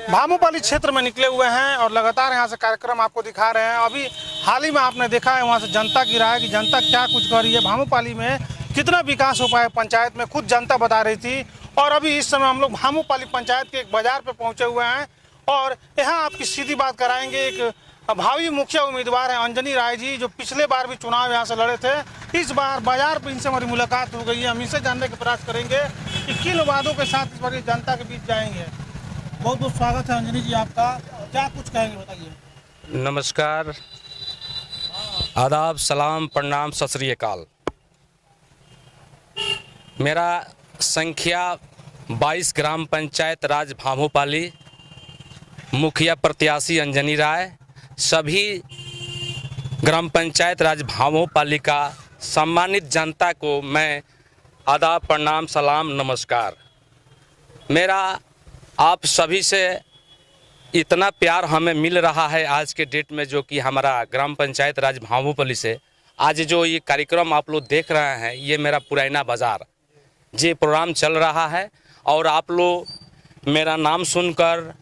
भामुपाली क्षेत्र में निकले हुए हैं और लगातार यहाँ से कार्यक्रम आपको दिखा रहे हैं। अभी हाल ही में आपने देखा है वहाँ से जनता की राय कि जनता क्या कुछ कर रही है, भामुपाली में कितना विकास हो पाया पंचायत में, खुद जनता बता रही थी। और अभी इस समय हम लोग भामुपाली पंचायत के एक बाजार पे पहुँचे हुए हैं और यहाँ आपकी सीधी बात कराएंगे। एक भावी मुखिया उम्मीदवार है अंजनी राय जी, जो पिछले बार भी चुनाव यहाँ से लड़े थे। इस बार बाजार पर इनसे हमारी मुलाकात हो गई है। हम इनसे जानने का प्रयास करेंगे कि किन वादों के साथ इस बार जनता के बीच जाएंगे। बहुत बहुत स्वागत है अंजनी जी आपका, क्या कुछ कहेंगे बताइए। नमस्कार, आदाब, सलाम, प्रणाम, सत श्री अकाल। मेरा संख्या 22 ग्राम पंचायत राज भामुपाली, मुखिया प्रत्याशी अंजनी राय, सभी ग्राम पंचायत राज भामुपाली का सम्मानित जनता को मैं आदाब, प्रणाम, सलाम, नमस्कार। मेरा आप सभी से इतना प्यार हमें मिल रहा है आज के डेट में, जो कि हमारा ग्राम पंचायत राज भामुपाली से आज जो ये कार्यक्रम आप लोग देख रहे हैं, ये मेरा पुराना बाज़ार ये प्रोग्राम चल रहा है। और आप लोग मेरा नाम सुनकर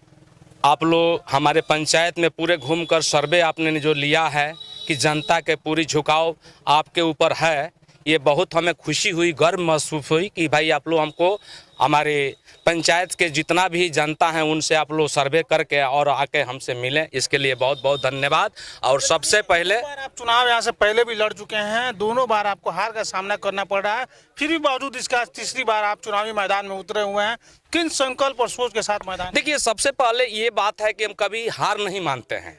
आप लोग हमारे पंचायत में पूरे घूमकर सर्वे आपने जो लिया है कि जनता के पूरी झुकाव आपके ऊपर है, ये बहुत हमें खुशी हुई, गर्व महसूस हुई कि भाई आप लोग हमको हमारे पंचायत के जितना भी जनता है उनसे आप लोग सर्वे करके और आके हमसे मिलें, इसके लिए बहुत बहुत धन्यवाद। और सबसे पहले आप चुनाव यहाँ से पहले भी लड़ चुके हैं, दोनों बार आपको हार का सामना करना पड़ रहा है, फिर भी बावजूद इसका तीसरी बार आप चुनावी मैदान में उतरे हुए हैं। किन संकल्प और सोच के साथ मैदान? देखिए, सबसे पहले ये बात है कि हम कभी हार नहीं मानते हैं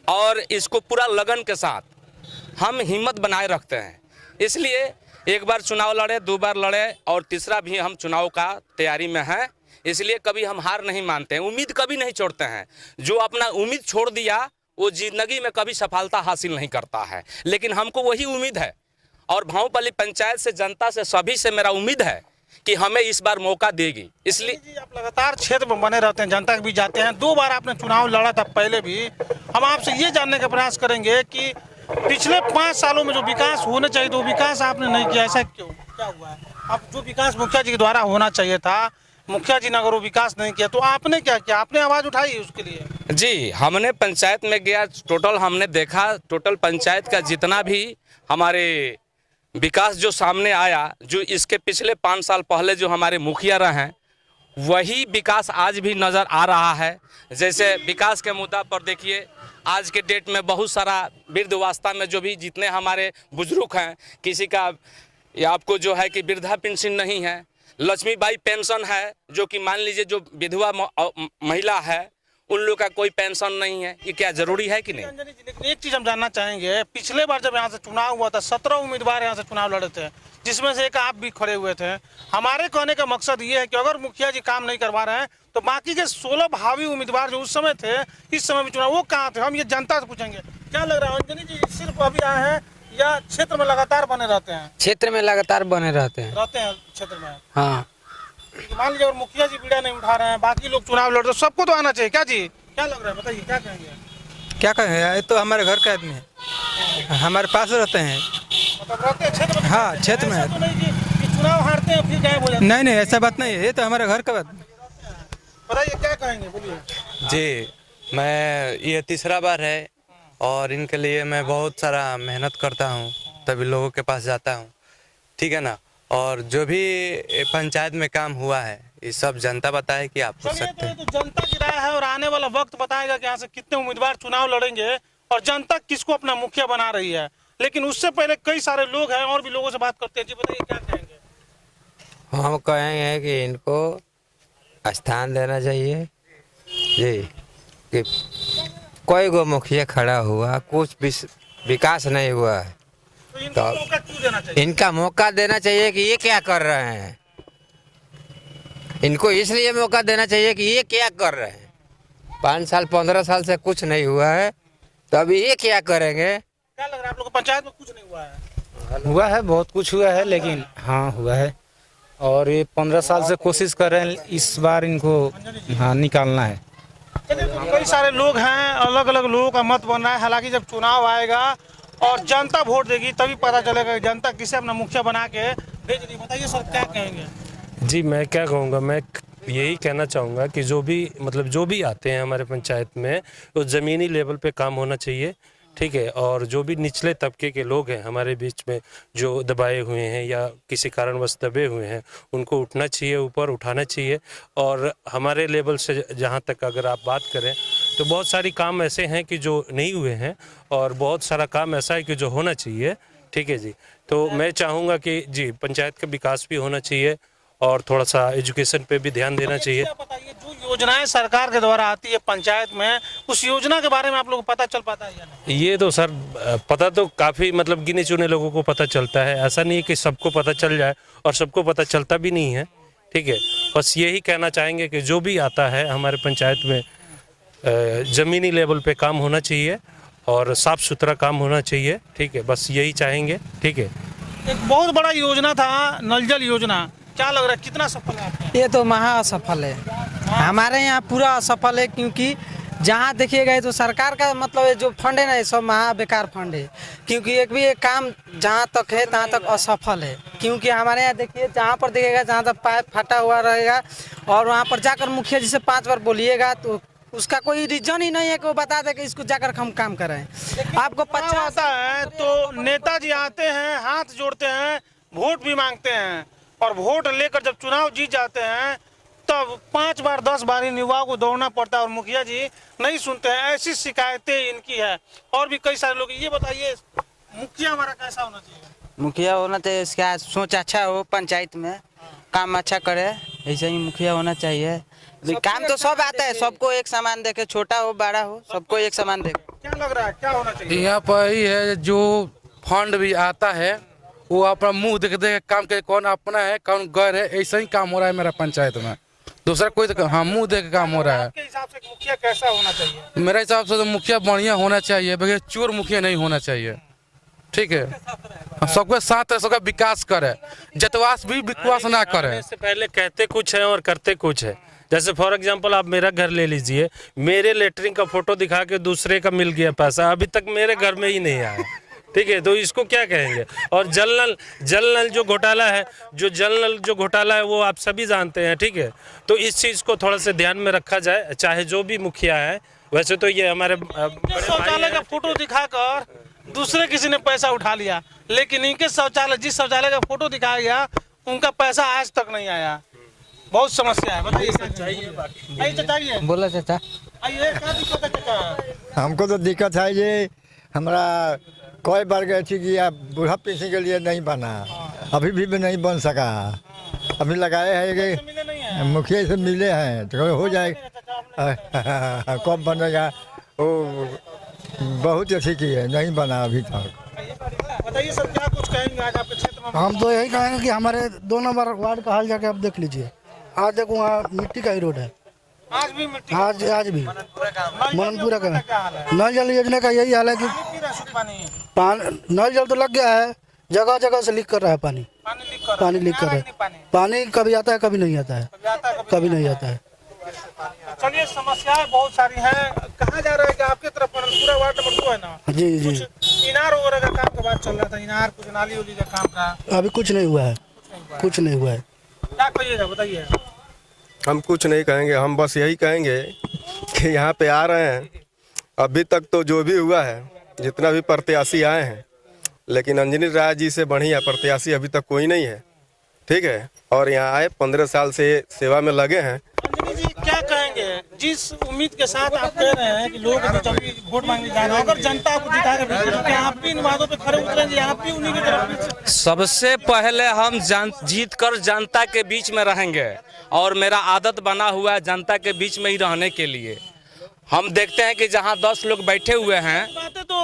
और इसको पूरा लगन के साथ हम हिम्मत बनाए रखते हैं। इसलिए एक बार चुनाव लड़े, 2 बार लड़े और तीसरा भी हम चुनाव का तैयारी में हैं। इसलिए कभी हम हार नहीं मानते हैं, उम्मीद कभी नहीं छोड़ते हैं। जो अपना उम्मीद छोड़ दिया वो जिंदगी में कभी सफलता हासिल नहीं करता है, लेकिन हमको वही उम्मीद है। और भामुपाली पंचायत से, जनता से, सभी से मेरा उम्मीद है कि हमें इस बार मौका देगी। इसलिए आप लगातार क्षेत्र में बने रहते हैं, जनता के बीच जाते हैं, 2 बार आपने चुनाव लड़ा था पहले भी। हम आपसे ये जानने का प्रयास करेंगे कि पिछले 5 सालों में जो विकास होना चाहिए तो विकास आपने नहीं किया, ऐसा क्यों, क्या हुआ है? अब जो विकास मुखिया जी के द्वारा होना चाहिए था, मुखिया जी ने अगर वो विकास नहीं किया तो आपने क्या किया? आपने आवाज़ उठाई उसके लिए? जी, हमने पंचायत में गया, टोटल हमने देखा, टोटल पंचायत का जितना भी हमारे विकास जो सामने आया, जो इसके पिछले 5 साल पहले जो हमारे मुखिया रहे हैं, वही विकास आज भी नज़र आ रहा है। जैसे विकास के मुद्दा पर देखिए, आज के डेट में बहुत सारा वृद्धावस्था में जो भी जितने हमारे बुजुर्ग हैं, किसी का या आपको जो है कि वृद्धा पेंशन नहीं है, लक्ष्मीबाई पेंशन है, जो कि मान लीजिए जो विधवा महिला है उन लोग का कोई पेंशन नहीं है। ये क्या जरूरी है कि नहीं? लेकिन एक चीज़ हम जानना चाहेंगे, पिछले बार जब यहाँ से चुनाव हुआ था 17 उम्मीदवार यहाँ से चुनाव लड़े थे, जिसमें से एक आप भी खड़े हुए थे। हमारे कहने का मकसद ये है कि अगर मुखिया जी काम नहीं करवा रहे हैं तो बाकी के 16 भावी उम्मीदवार जो उस समय थे, इस समय भी चुनाव, वो कहाँ थे? हम ये जनता से पूछेंगे। क्या लग रहा है अंजनी जी, सिर्फ अभी आए हैं या क्षेत्र में लगातार बने रहते हैं? क्षेत्र में लगातार बने रहते हैं क्षेत्र में। हाँ, मान लीजिए अगर मुखिया जी बीड़ा नहीं उठा रहे हैं, बाकी लोग चुनाव लड़ रहे हैं, तो सबको तो आना चाहिए। क्या जी, क्या लग रहा है बताइए, क्या कहेंगे? क्या कहें, ये तो हमारे घर के आदमी है, हमारे पास रहते हैं। मतलब रहते हैं क्षेत्र में? हाँ, क्षेत्र में। ऐसा तो नहीं कि चुनाव हारते हैं फिर गायब हो जाते हैं? नहीं नहीं, ऐसा बात नहीं है, ये तो हमारे घर का बात। बताइए क्या कहेंगे, बोलिए। जी, मैं ये तीसरा बार है और इनके लिए मैं बहुत सारा मेहनत करता हूँ, तभी लोगों के पास जाता हूँ, ठीक है ना। और जो भी पंचायत में काम हुआ है ये सब जनता बताए कि आप पूछ सकते हैं। तो जनता की राय है और आने वाला वक्त बताएगा कि यहाँ से कितने उम्मीदवार चुनाव लड़ेंगे और जनता किसको अपना मुखिया बना रही है। लेकिन उससे पहले कई सारे लोग हैं और भी लोगों से बात करते हैं। जी बताइए क्या कहेंगे? हम कहेंगे कि इनको स्थान देना चाहिए जी, कि कोई गो मुखिया खड़ा हुआ, कुछ विकास नहीं हुआ है तो इनको मौका क्यों देना चाहिए? इनका मौका देना चाहिए कि ये क्या कर रहे हैं। इनको इसलिए मौका देना चाहिए कि ये क्या कर रहे हैं। 5 साल 15 साल से कुछ नहीं हुआ है, तो अभी ये क्या करेंगे? क्या लग रहा है आप लोग को पंचायत में कुछ नहीं हुआ है? हुआ है, बहुत कुछ हुआ है, लेकिन हाँ हुआ है। और ये 15 साल से कोशिश कर रहे हैं, इस बार इनको हाँ निकालना है। कई सारे लोग हैं, अलग अलग लोगों का मत बन रहा है। हालांकि जब चुनाव आएगा और जनता वोट देगी तभी पता चलेगा कि जनता किसे अपना मुखिया बना के भेज दी। बताइए सर क्या कहेंगे? जी, मैं क्या कहूँगा, मैं यही कहना चाहूँगा कि जो भी आते हैं हमारे पंचायत में, वो ज़मीनी लेवल पे काम होना चाहिए, ठीक है। और जो भी निचले तबके के लोग हैं हमारे बीच में, जो दबाए हुए हैं या किसी कारणवश दबे हुए हैं, उनको उठना चाहिए, ऊपर उठाना चाहिए। और हमारे लेवल से जहाँ तक अगर आप बात करें तो बहुत सारी काम ऐसे हैं कि जो नहीं हुए हैं, और बहुत सारा काम ऐसा है कि जो होना चाहिए, ठीक है जी। तो मैं चाहूँगा कि जी पंचायत का विकास भी होना चाहिए और थोड़ा सा एजुकेशन पे भी ध्यान देना चाहिए। बताइए, जो योजनाएं सरकार के द्वारा आती है पंचायत में, उस योजना के बारे में आप लोगों को पता चल पाता है या नहीं? ये तो सर पता तो काफ़ी गिने चुने लोगों को पता चलता है, ऐसा नहीं है कि सबको पता चल जाए, और सबको पता चलता भी नहीं है, ठीक है। बस यही कहना चाहेंगे कि जो भी आता है हमारे पंचायत में ज़मीनी लेवल पे काम होना चाहिए और साफ़ सुथरा काम होना चाहिए, ठीक है। बस यही चाहेंगे, ठीक है। एक बहुत बड़ा योजना था नल जल योजना, क्या लग रहा है कितना सफल है आपका? ये तो महा असफल है, हमारे यहाँ पूरा असफल है। क्योंकि जहाँ देखिएगा तो सरकार का मतलब जो फंड है ना, ये सब महा बेकार फंड है। क्योंकि एक काम जहाँ तक है तहाँ तक असफल है। क्योंकि हमारे यहाँ देखिए, जहाँ पर देखिएगा जहाँ तक पाइप फटा हुआ रहेगा, और वहाँ पर जाकर मुखिया जी से 5 बार बोलिएगा तो उसका कोई रीजन ही नहीं है कि वो बता दे कि इसको जाकर हम काम करें। आपको 50 आता है तो नेताजी आते हैं, हाथ जोड़ते हैं, वोट भी मांगते हैं, और वोट लेकर जब चुनाव जीत जाते हैं तब 5 बार 10 बार इन युवाओं को दौड़ना पड़ता है, और मुखिया जी नहीं सुनते हैं। ऐसी शिकायतें इनकी है, और भी कई सारे लोग। ये बताइए, मुखिया हमारा कैसा होना चाहिए? मुखिया होना चाहिए, इसका सोच अच्छा हो, पंचायत में काम अच्छा करे, ऐसे ही मुखिया होना चाहिए। काम तो सब आता है, सबको एक समान देखे, छोटा हो बड़ा हो, सबको एक समान देखे। क्या लग रहा है क्या होना चाहिए? यहाँ पर ही है, जो फंड भी आता है वो अपना मुंह देख देख काम करे, कौन अपना है कौन गैर है, ऐसा ही काम हो रहा है मेरा पंचायत में। दूसरा कोई तो हाँ मुंह देख काम हो रहा है। आपके हिसाब से मुखिया कैसा होना चाहिए? मेरे हिसाब से तो मुखिया बढ़िया होना चाहिए, बगैर चोर मुखिया नहीं होना चाहिए, ठीक है। सबके साथ है, सबका विकास करे, जतवास भी विकास ना करे। इससे पहले कहते कुछ है और करते कुछ है। जैसे फॉर एग्जांपल आप मेरा घर ले लीजिए, मेरे लेटरिन का फोटो दिखा के दूसरे का मिल गया पैसा, अभी तक मेरे घर में ही नहीं आया, ठीक है। तो इसको क्या कहेंगे? और जल नल जो घोटाला है वो आप सभी जानते हैं, ठीक है। तो इस चीज़ को थोड़ा सा ध्यान में रखा जाए, चाहे जो भी मुखिया है। वैसे तो ये हमारे शौचालय का फोटो दिखाकर दूसरे किसी ने पैसा उठा लिया, लेकिन इनके शौचालय, जिस शौचालय का फोटो दिखाया गया, उनका पैसा आज तक नहीं आया। बहुत समस्या है, बताइए। चाहिए बोला चाचा, आइए, क्या दिक्कत है चाचा? हमको तो दिक्कत है ये, हमारा कोई बार गए थी कि बूढ़ा पेंशन के लिए नहीं बना, अभी भी नहीं बन सका। अभी लगाए हैं कि मुखिया से मिले हैं तो हो जाएगा, कब बनेगा वो बहुत अच्छी की है, नहीं बना अभी तक। बताइए सर, क्या कुछ कहेंगे आज आपके क्षेत्र में? हम तो यही कहेंगे कि हमारे 2 नंबर वार्ड का हाल जाके आप देख लीजिए। आज देखो वहाँ मिट्टी का ही रोड है, आज भी मिट्टी, आज भी मननपुरा का नल जल योजना का यही हाल है कि नल जल तो लग गया है, जगह जगह से लीक कर रहा है पानी लीक कर रहा है। पानी कभी आता है कभी नहीं आता है, कभी नहीं आता है। चलिए, समस्याएं बहुत सारी हैं। कहा जा रहा है कि आपके तरफ पूरा वार्ड नंबर 2 है ना? जी जी। इनार वगैरह का काम का बात चल रहा था, इनार कुछ नाली उली का काम का अभी कुछ नहीं हुआ है, कुछ नहीं हुआ है। क्या कहिएगा, बताइए। हम कुछ नहीं कहेंगे, हम बस यही कहेंगे कि यहाँ पे आ रहे हैं, अभी तक तो जो भी हुआ है, जितना भी प्रत्याशी आए हैं, लेकिन अंजनी राय जी से बढ़िया प्रत्याशी अभी तक कोई नहीं है, ठीक है। और यहाँ आए 15 साल से सेवा में लगे हैं। अंजनी जी, क्या कहेंगे जिस उम्मीद के साथ आप कह रहे हैं कि लोग अभी वोट मांगने जा रहे हैं, अगर जनता आपको जिता के भेजे, क्या आप भी इन वादों पे खड़े उतरेंगे? आप भी उन्हीं की तरफ? सबसे पहले हम जीत कर जनता के बीच में रहेंगे, और मेरा आदत बना हुआ है जनता के बीच में ही रहने के लिए। हम देखते हैं कि जहां 10 लोग बैठे हुए हैं, बातें तो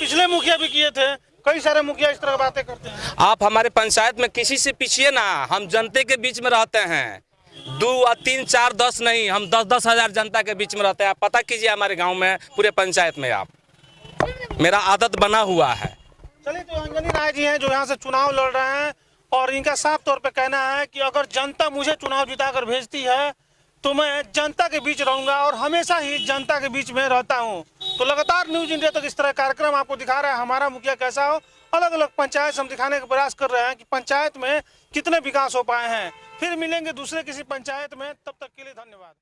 पिछले मुखिया भी किए थे, कई सारे मुखिया इस तरह बातें करते हैं। आप हमारे पंचायत में किसी से पूछिए ना, हम जनते के बीच में रहते हैं। 2 और 3 4 10 नहीं, हम 10-10 हजार जनता के बीच में रहते हैं। आप पता कीजिए हमारे गांव में, पूरे पंचायत में आप, मेरा आदत बना हुआ है। चलिए, तो अंजनी राय जी हैं जो यहाँ से चुनाव लड़ रहे हैं, और इनका साफ तौर पे कहना है कि अगर जनता मुझे चुनाव जिताकर भेजती है तो मैं जनता के बीच रहूंगा, और हमेशा ही जनता के बीच में रहता हूं। तो लगातार न्यूज़ इंडिया तक इस तरह कार्यक्रम आपको दिखा रहा है, हमारा मुखिया कैसा हो। अलग अलग पंचायत हम दिखाने का प्रयास कर रहे हैं कि पंचायत में कितने विकास हो पाए हैं। फिर मिलेंगे दूसरे किसी पंचायत में, तब तक के लिए धन्यवाद।